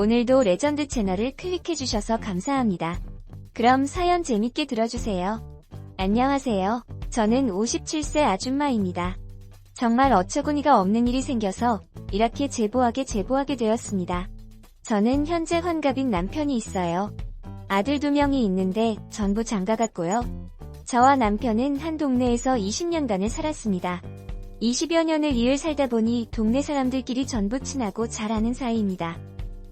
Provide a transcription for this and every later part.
오늘도 레전드 채널을 클릭해주셔서 감사합니다. 그럼 사연 재밌게 들어주세요. 안녕하세요. 저는 57세 아줌마입니다. 정말 어처구니가 없는 일이 생겨서 이렇게 제보하게 되었습니다. 저는 현재 환갑인 남편이 있어요. 아들 2명이 있는데 전부 장가갔고요. 저와 남편은 한 동네에서 20년간을 살았습니다. 20여 년을 이을 살다 보니 동네 사람들끼리 전부 친하고 잘 아는 사이입니다.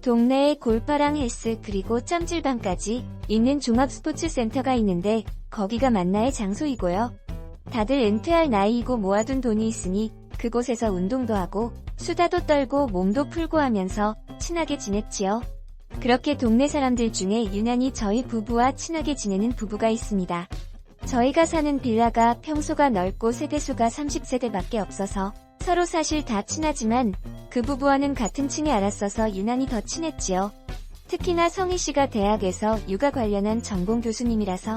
동네에 골파랑 헬스 그리고 짬질방까지 있는 종합스포츠센터가 있는데 거기가 만나의 장소이고요. 다들 은퇴할 나이이고 모아둔 돈이 있으니 그곳에서 운동도 하고 수다도 떨고 몸도 풀고 하면서 친하게 지냈지요. 그렇게 동네 사람들 중에 유난히 저희 부부와 친하게 지내는 부부가 있습니다. 저희가 사는 빌라가 평소가 넓고 세대수가 30세대밖에 없어서 서로 사실 다 친하지만 그 부부와는 같은 층에 알았어서 유난히 더 친했지요. 특히나 성희씨가 대학에서 육아 관련한 전공 교수님이라서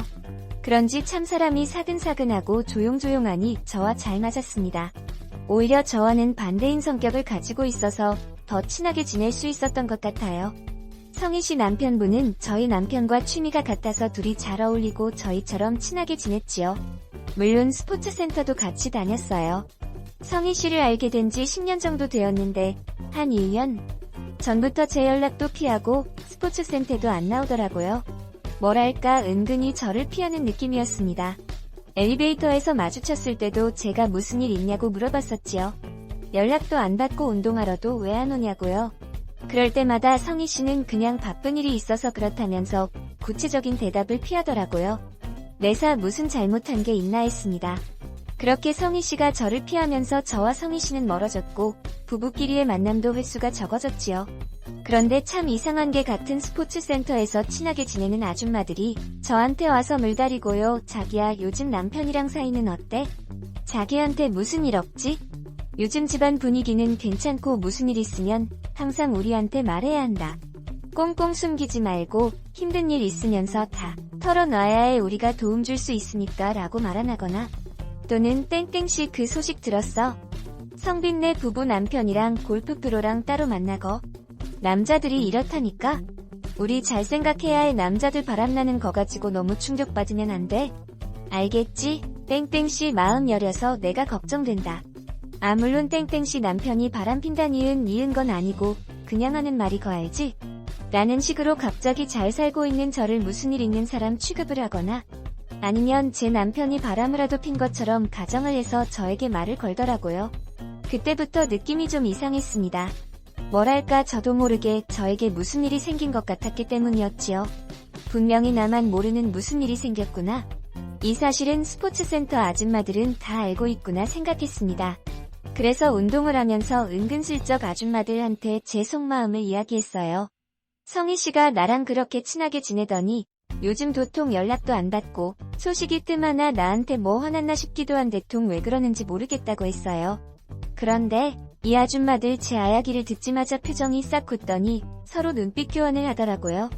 그런지 참 사람이 사근사근하고 조용조용하니 저와 잘 맞았습니다. 오히려 저와는 반대인 성격을 가지고 있어서 더 친하게 지낼 수 있었던 것 같아요. 성희씨 남편분은 저희 남편과 취미가 같아서 둘이 잘 어울리고 저희처럼 친하게 지냈지요. 물론 스포츠센터도 같이 다녔어요. 성희씨를 알게 된 지 10년 정도 되었는데 한 1년 전부터 제 연락도 피하고 스포츠센터도 안 나오더라고요. 뭐랄까 은근히 저를 피하는 느낌이었습니다. 엘리베이터에서 마주쳤을 때도 제가 무슨 일 있냐고 물어봤었지요. 연락도 안 받고 운동하러도 왜 안 오냐고요. 그럴 때마다 성희씨는 그냥 바쁜 일이 있어서 그렇다면서 구체적인 대답을 피하더라고요. 내사 무슨 잘못한 게 있나 했습니다. 그렇게 성희씨가 저를 피하면서 저와 성희씨는 멀어졌고 부부끼리의 만남도 횟수가 적어졌지요. 그런데 참 이상한 게 같은 스포츠센터에서 친하게 지내는 아줌마들이 저한테 와서 물다리고요. 자기야 요즘 남편이랑 사이는 어때? 자기한테 무슨 일 없지? 요즘 집안 분위기는 괜찮고 무슨 일 있으면 항상 우리한테 말해야 한다. 꽁꽁 숨기지 말고 힘든 일 있으면서 다 털어놔야 해 우리가 도움 줄 수 있으니까 라고 말안하거나 또는 땡땡씨 그 소식 들었어? 성빈네 부부 남편이랑 골프 프로랑 따로 만나거. 남자들이 이렇다니까? 우리 잘 생각해야 해 남자들 바람나는 거 가지고 너무 충격받으면 안 돼. 알겠지? 땡땡씨 마음 여려서 내가 걱정된다. 아 물론 땡땡씨 남편이 바람핀다 니은 건 아니고 그냥 하는 말이 거 알지? 라는 식으로 갑자기 잘 살고 있는 저를 무슨 일 있는 사람 취급을 하거나 아니면 제 남편이 바람이라도 핀 것처럼 가정을 해서 저에게 말을 걸더라고요. 그때부터 느낌이 좀 이상했습니다. 뭐랄까 저도 모르게 저에게 무슨 일이 생긴 것 같았기 때문이었지요. 분명히 나만 모르는 무슨 일이 생겼구나. 이 사실은 스포츠센터 아줌마들은 다 알고 있구나 생각했습니다. 그래서 운동을 하면서 은근슬쩍 아줌마들한테 제 속마음을 이야기했어요. 성희씨가 나랑 그렇게 친하게 지내더니 요즘 도통 연락도 안 받고 소식이 뜸하나 나한테 뭐 화났나 싶기도 한데 통 왜 그러는지 모르겠다고 했어요. 그런데 이 아줌마들 제 이야기를 듣자마자 표정이 싹 굳더니 서로 눈빛 교환을 하더라고요.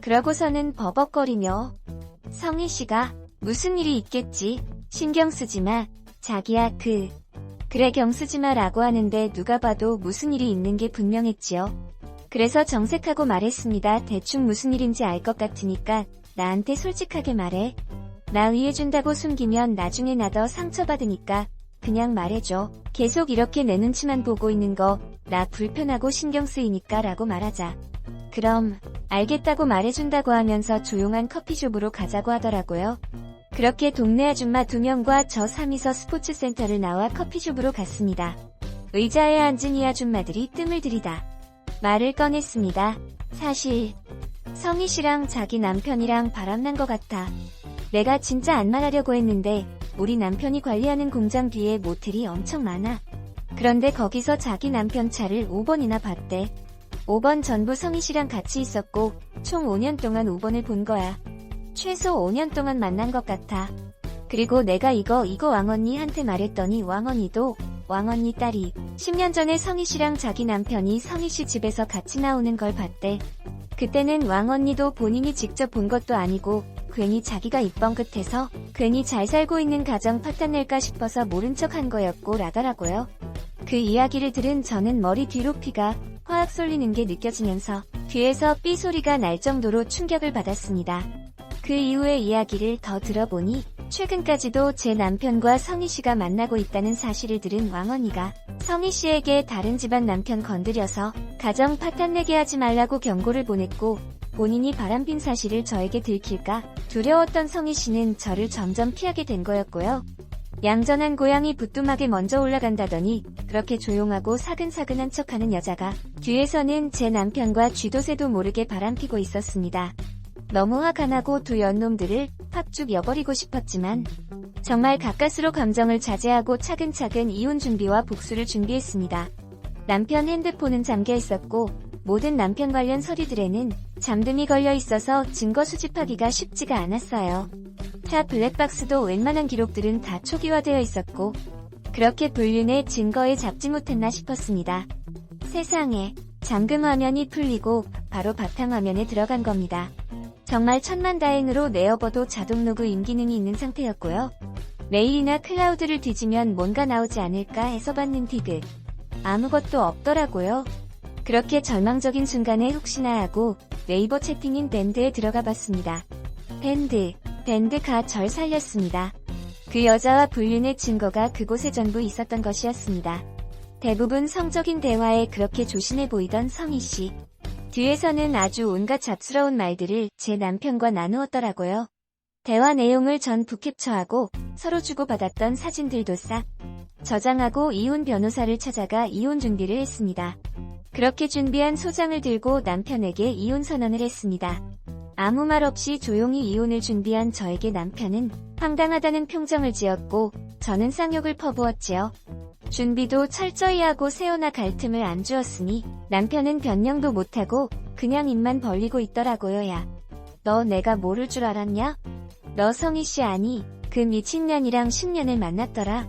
그러고서는 버벅거리며 성희씨가 무슨 일이 있겠지 신경 쓰지 마 자기야 그래 경쓰지 마 라고 하는데 누가 봐도 무슨 일이 있는 게 분명했지요. 그래서 정색하고 말했습니다. 대충 무슨 일인지 알 것 같으니까 나한테 솔직하게 말해. 나 위해준다고 숨기면 나중에 나 더 상처받으니까 그냥 말해줘. 계속 이렇게 내 눈치만 보고 있는 거 나 불편하고 신경 쓰이니까 라고 말하자. 그럼 알겠다고 말해준다고 하면서 조용한 커피숍으로 가자고 하더라고요. 그렇게 동네 아줌마 2명과 저 3이서 스포츠센터를 나와 커피숍으로 갔습니다. 의자에 앉은 이 아줌마들이 뜸을 들이다 말을 꺼냈습니다. 사실 성희씨랑 자기 남편이랑 바람난 것 같아. 내가 진짜 안 말하려고 했는데 우리 남편이 관리하는 공장 뒤에 모텔이 엄청 많아. 그런데 거기서 자기 남편 차를 5번이나 봤대. 5번 전부 성희씨랑 같이 있었고 총 5년 동안 5번을 본 거야. 최소 5년 동안 만난 것 같아. 그리고 내가 이거 왕언니한테 말했더니 왕언니 딸이 10년 전에 성희씨랑 자기 남편이 성희씨 집에서 같이 나오는 걸 봤대. 그때는 왕언니도 본인이 직접 본 것도 아니고 괜히 자기가 입 뻥긋해서 괜히 잘 살고 있는 가정 파탄 낼까 싶어서 모른 척 한 거였고 라더라고요. 그 이야기를 들은 저는 머리 뒤로 피가 확 쏠리는 게 느껴지면서 귀에서 삐 소리가 날 정도로 충격을 받았습니다. 그 이후의 이야기를 더 들어보니 최근까지도 제 남편과 성희 씨가 만나고 있다는 사실을 들은 왕언니가 성희 씨에게 다른 집안 남편 건드려서 가정 파탄내게 하지 말라고 경고를 보냈고, 본인이 바람핀 사실을 저에게 들킬까 두려웠던 성희 씨는 저를 점점 피하게 된 거였고요. 얌전한 고양이 부뚜막에 먼저 올라간다더니 그렇게 조용하고 사근사근한 척하는 여자가 뒤에서는 제 남편과 쥐도새도 모르게 바람피고 있었습니다. 너무 화가 나고 두 연놈들을 팍 쭉 여버리고 싶었지만 정말 가까스로 감정을 자제하고 차근차근 이혼 준비와 복수를 준비했습니다. 남편 핸드폰은 잠겨 있었고 모든 남편 관련 서류들에는 잠금이 걸려 있어서 증거 수집하기가 쉽지가 않았어요. 타 블랙박스도 웬만한 기록들은 다 초기화되어 있었고 그렇게 불륜의 증거에 잡지 못했나 싶었습니다. 세상에, 잠금 화면이 풀리고 바로 바탕화면에 들어간 겁니다. 정말 천만다행으로 네이버도 자동 로그인 기능이 있는 상태였고요. 메일이나 클라우드를 뒤지면 뭔가 나오지 않을까 해서 봤는 디귿. 아무것도 없더라고요. 그렇게 절망적인 순간에 혹시나 하고 네이버 채팅인 밴드에 들어가 봤습니다. 밴드가 절 살렸습니다. 그 여자와 불륜의 증거가 그곳에 전부 있었던 것이었습니다. 대부분 성적인 대화에 그렇게 조신해 보이던 성희씨. 뒤에서는 아주 온갖 잡스러운 말들을 제 남편과 나누었더라고요. 대화 내용을 전부 캡처하고 서로 주고받았던 사진들도 싹 저장하고 이혼 변호사를 찾아가 이혼 준비를 했습니다. 그렇게 준비한 소장을 들고 남편에게 이혼 선언을 했습니다. 아무 말 없이 조용히 이혼을 준비한 저에게 남편은 황당하다는 평정을 지었고 저는 쌍욕을 퍼부었지요. 준비도 철저히 하고 세어나 갈 틈을 안 주었으니 남편은 변명도 못하고 그냥 입만 벌리고 있더라고요. 야, 너 내가 모를 줄 알았냐? 너 성희씨 아니? 그 미친년이랑 10년을 만났더라.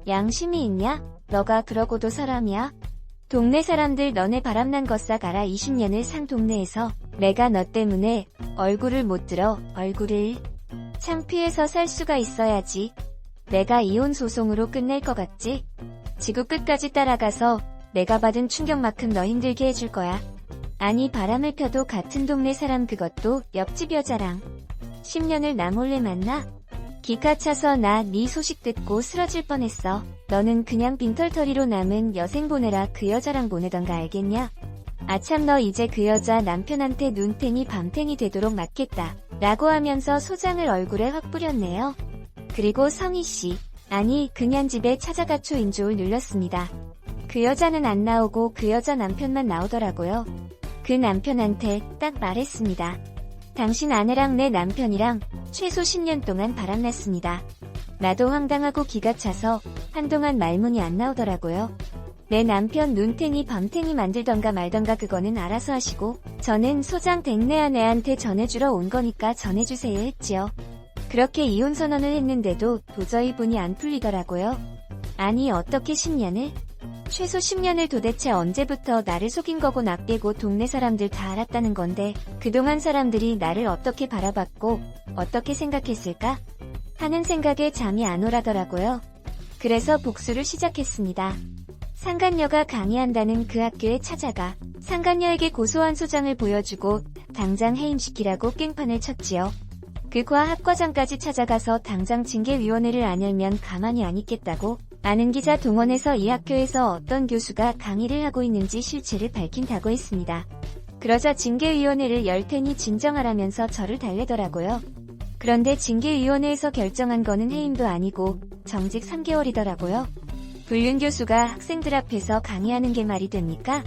양심이 있냐? 너가 그러고도 사람이야? 동네 사람들 너네 바람난 거 싹 알아. 20년을 산 동네에서 내가 너 때문에 얼굴을 못 들어. 얼굴을 창피해서 살 수가 있어야지. 내가 이혼 소송으로 끝낼 것 같지? 지구 끝까지 따라가서 내가 받은 충격만큼 너 힘들게 해줄 거야. 아니, 바람을 펴도 같은 동네 사람, 그것도 옆집 여자랑 10년을 나 몰래 만나? 기가 차서 나 네 소식 듣고 쓰러질 뻔했어. 너는 그냥 빈털터리로 남은 여생 보내라. 그 여자랑 보내던가, 알겠냐? 아참, 너 이제 그 여자 남편한테 눈탱이 밤탱이 되도록 맞겠다. 라고 하면서 소장을 얼굴에 확 뿌렸네요. 그리고 성희씨, 아니 그냥 집에 찾아가 초인종을 눌렀습니다. 그 여자는 안 나오고 그 여자 남편만 나오더라고요. 그 남편한테 딱 말했습니다. 당신 아내랑 내 남편이랑 최소 10년 동안 바람났습니다. 나도 황당하고 기가 차서 한동안 말문이 안 나오더라고요. 내 남편 눈탱이 밤탱이 만들던가 말던가 그거는 알아서 하시고 저는 소장 댁내 아내한테 전해주러 온 거니까 전해주세요 했지요. 그렇게 이혼 선언을 했는데도 도저히 분이 안 풀리더라고요. 아니 어떻게 10년을? 최소 10년을 도대체 언제부터 나를 속인 거고 나 빼고 동네 사람들 다 알았다는 건데 그동안 사람들이 나를 어떻게 바라봤고 어떻게 생각했을까? 하는 생각에 잠이 안 오라더라고요. 그래서 복수를 시작했습니다. 상간녀가 강의한다는 그 학교에 찾아가 상간녀에게 고소한 소장을 보여주고 당장 해임시키라고 깽판을 쳤지요. 그 과학과장까지 찾아가서 당장 징계위원회를 안 열면 가만히 안 있겠다고 아는 기자 동원해서 이 학교에서 어떤 교수가 강의를 하고 있는지 실체를 밝힌다고 했습니다. 그러자 징계위원회를 열 테니 진정하라면서 저를 달래더라고요. 그런데 징계위원회에서 결정한 거는 해임도 아니고 정직 3개월이더라고요. 불륜 교수가 학생들 앞에서 강의하는 게 말이 됩니까?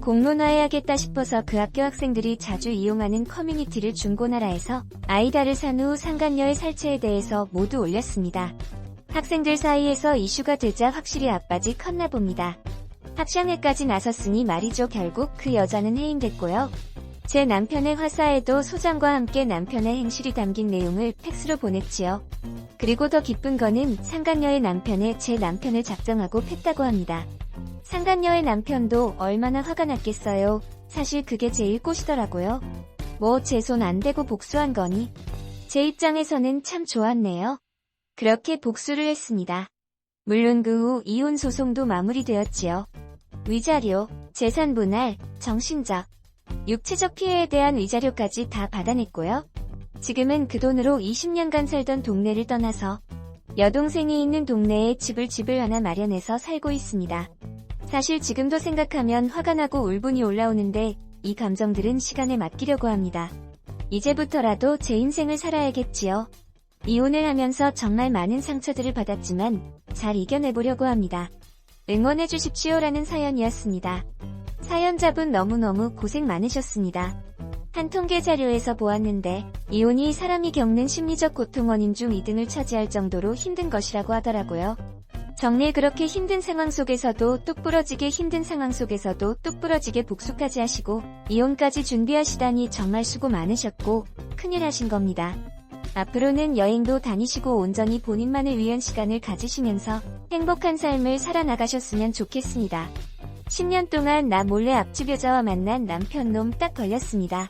공론화해야겠다 싶어서 그 학교 학생들이 자주 이용하는 커뮤니티를 중고나라에서 아이다를 산 후 상간녀의 살체에 대해서 모두 올렸습니다. 학생들 사이에서 이슈가 되자 확실히 앞바지 컸나 봅니다. 합창회까지 나섰으니 말이죠. 결국 그 여자는 해임됐고요. 제 남편의 화사에도 소장과 함께 남편의 행실이 담긴 내용을 팩스로 보냈지요. 그리고 더 기쁜 거는 상간녀의 남편에 제 남편을 작정하고 팼다고 합니다. 상간녀의 남편도 얼마나 화가 났겠어요. 사실 그게 제일 꽃이더라고요. 뭐 제 손 안 대고 복수한 거니? 제 입장에서는 참 좋았네요. 그렇게 복수를 했습니다. 물론 그 후 이혼 소송도 마무리되었지요. 위자료, 재산 분할, 정신적 육체적 피해에 대한 위자료까지 다 받아냈고요. 지금은 그 돈으로 20년간 살던 동네를 떠나서 여동생이 있는 동네에 집을 하나 마련해서 살고 있습니다. 사실 지금도 생각하면 화가 나고 울분이 올라오는데 이 감정들은 시간에 맡기려고 합니다. 이제부터라도 제 인생을 살아야겠지요. 이혼을 하면서 정말 많은 상처들을 받았지만 잘 이겨내보려고 합니다. 응원해주십시오라는 사연이었습니다. 사연자분 너무너무 고생 많으셨습니다. 한 통계 자료에서 보았는데 이혼이 사람이 겪는 심리적 고통 원인 중 2등을 차지할 정도로 힘든 것이라고 하더라고요. 정말 그렇게 힘든 상황 속에서도 뚝 부러지게 힘든 상황 속에서도 뚝 부러지게 복수까지 하시고 이혼까지 준비하시다니 정말 수고 많으셨고 큰일 하신 겁니다. 앞으로는 여행도 다니시고 온전히 본인만을 위한 시간을 가지시면서 행복한 삶을 살아나가셨으면 좋겠습니다. 10년 동안 나 몰래 앞집 여자와 만난 남편놈 딱 걸렸습니다.